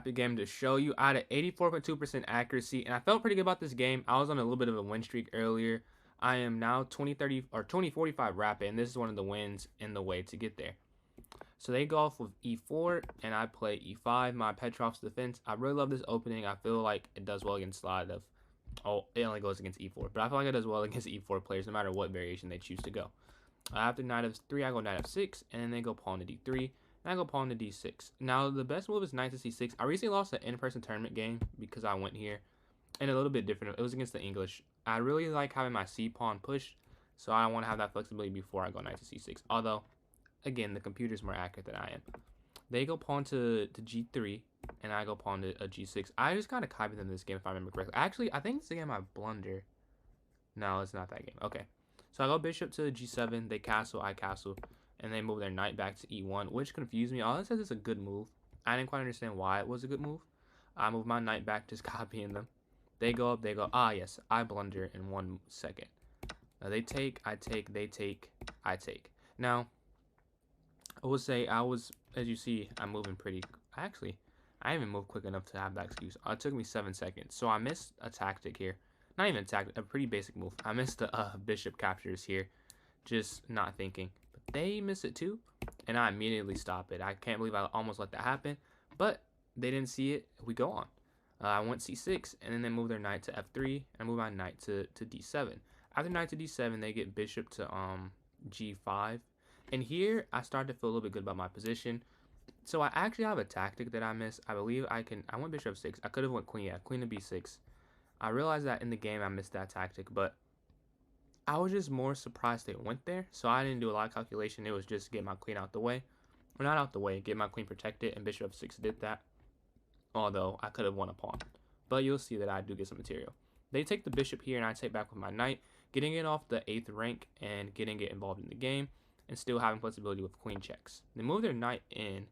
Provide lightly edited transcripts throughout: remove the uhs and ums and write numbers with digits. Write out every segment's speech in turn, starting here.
rapid game to show you. I had an 84.2% accuracy, and I felt pretty good about this game. I was on a little bit of a win streak earlier. I am now 20-30 or 20-45 rapid, and this is one of the wins in the way to get there. So they go off with e4, and I play e5, my Petrov's defense. I really love this opening. I feel like it does well against a lot of, it only goes against e4, but I feel like it does well against e4 players no matter what variation they choose to go. After knight f3, I go knight f6, and then they go pawn to d3, and I go pawn to d6. Now, the best move is knight to c6. I recently lost an in-person tournament game because I went here, and a little bit different. It was against the English. I really like having my c-pawn pushed, so I want to have that flexibility before I go knight to c6. Although, again, the computer's more accurate than I am. They go pawn to g3, and I go pawn to a g6. I just kind of copied them in this game, if I remember correctly. Actually, I think it's the game I blunder. No, it's not that game. Okay. So I go bishop to g7, they castle, I castle, and they move their knight back to e1, which confused me. All it says is a good move. I didn't quite understand why it was a good move. I move my knight back, just copying them. They go up, they go, yes, I blunder in 1 second. Now they take, I take, they take, I take. Now, I will say as you see, I'm moving pretty, actually, I didn't even move quick enough to have that excuse. It took me 7 seconds, so I missed a tactic here. Not even a tactic, a pretty basic move. I missed the bishop captures here, just not thinking. But they miss it too, and I immediately stop it. I can't believe I almost let that happen, but they didn't see it. We go on. I went c6, and then they move their knight to f3, and I move my knight to d7. After knight to d7, they get bishop to g5, and here I started to feel a little bit good about my position. So I actually have a tactic that I missed. I believe I went bishop f6. I could have went queen, queen to b6. I realized that in the game I missed that tactic, but I was just more surprised they went there. So I didn't do a lot of calculation. It was just get my queen out the way. Or not out the way, get my queen protected, and bishop f6 did that. Although I could have won a pawn. But you'll see that I do get some material. They take the bishop here, and I take back with my knight, getting it off the 8th rank and getting it involved in the game, and still having flexibility with queen checks. They move their knight in,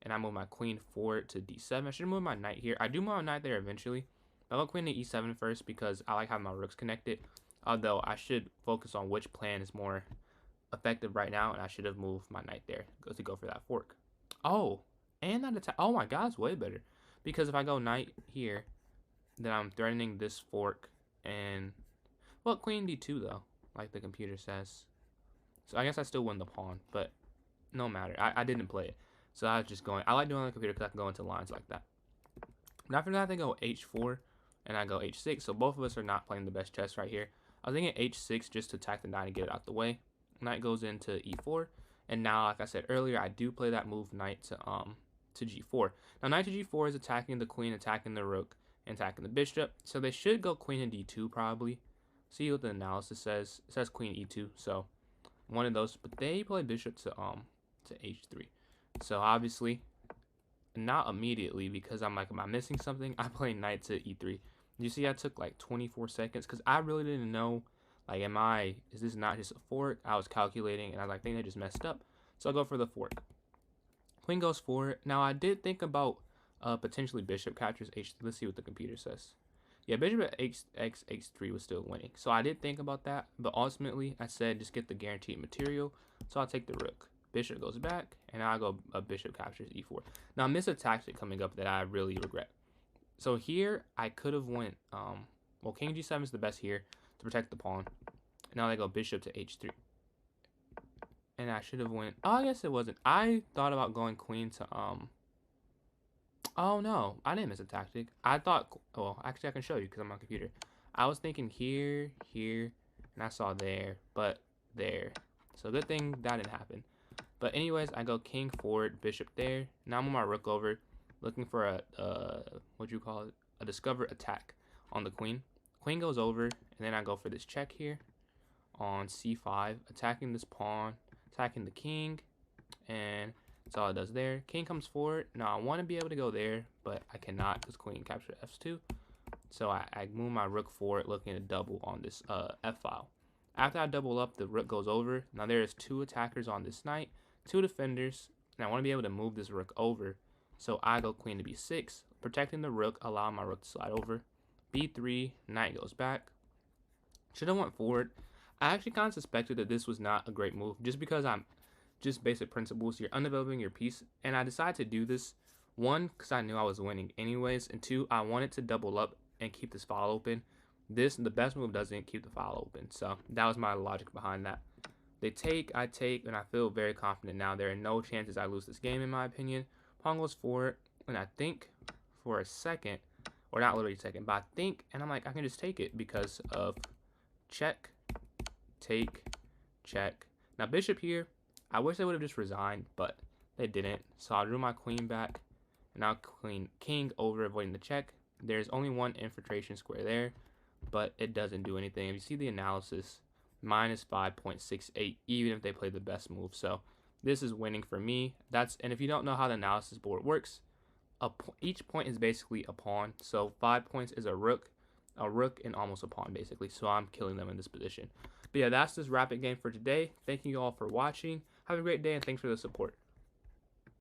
and I move my queen forward to d7. I should move my knight here. I do move my knight there eventually. I'll go queen to e7 first because I like having my rooks connected. Although I should focus on which plan is more effective right now, and I should have moved my knight there to go for that fork. Oh, and that attack. Oh my god, it's way better. Because if I go knight here, then I'm threatening this fork and, well, queen d2 though, like the computer says. So I guess I still win the pawn, but no matter. I didn't play it. So I was just going. I like doing it on the computer because I can go into lines like that. And after that, they go h4, and I go h6. So both of us are not playing the best chess right here. I was thinking h6 just to attack the knight and get it out the way. Knight goes into e4, and now, like I said earlier, I do play that move knight to g4. Now knight to g4 is attacking the queen, attacking the rook, and attacking the bishop. So they should go queen in d2 probably. See what the analysis says. It says queen e2, so one of those. But they play bishop to h3. So obviously, not immediately because I'm like, am I missing something? I play knight to e3. You see, I took like 24 seconds because I really didn't know, like, is this not just a fork? I was calculating, and I was like, I think they just messed up. So I'll go for the fork. Queen goes forward. Now, I did think about potentially bishop captures h3. Let's see what the computer says. Yeah, bishop at h3 was still winning. So I did think about that, but ultimately, I said just get the guaranteed material. So I'll take the rook. Bishop goes back, and I go bishop captures e4. Now, I missed a tactic coming up that I really regret. So here, I could have went, well, king g7 is the best here to protect the pawn. Now they go bishop to h3. And I should have went, oh, I guess it wasn't. I thought about going queen to, oh, no, I didn't miss a tactic. I thought, well, actually, I can show you because I'm on a computer. I was thinking here, here, and I saw there, but there. So good thing that didn't happen. But anyways, I go king forward, bishop there. Now I'm on my rook over, looking for a what you call it, a discover attack on the queen. Queen goes over, and then I go for this check here on c5, attacking this pawn, attacking the king, and that's all it does there. King comes forward. Now I want to be able to go there, but I cannot because queen captured f2. So I move my rook forward, looking to double on this f file. After I double up, the rook goes over. Now there is 2 attackers on this knight, 2 defenders, and I want to be able to move this rook over. So I go queen to b6, protecting the rook, allowing my rook to slide over. b3, knight goes back. Should have went forward. I actually kind of suspected that this was not a great move, just because I'm just basic principles. You're undeveloping your piece, and I decided to do this One, because I knew I was winning anyways, and two, I wanted to double up and keep this file open. The best move doesn't keep the file open, so that was my logic behind that. They take, I take, and I feel very confident now. There are no chances I lose this game, in my opinion. Pawn goes forward, and I think for a second, or not literally a second, but I think, and I'm like, I can just take it because of check, take, check. Now bishop here, I wish they would have just resigned, but they didn't. So I drew my queen back, and now queen king over, avoiding the check. There's only one infiltration square there, but it doesn't do anything. If you see the analysis, minus 5.68, even if they play the best move. So this is winning for me. And if you don't know how the analysis board works, each point is basically a pawn. So 5 points is a rook, and almost a pawn basically. So I'm killing them in this position. But yeah, that's this rapid game for today. Thank you all for watching. Have a great day, and thanks for the support.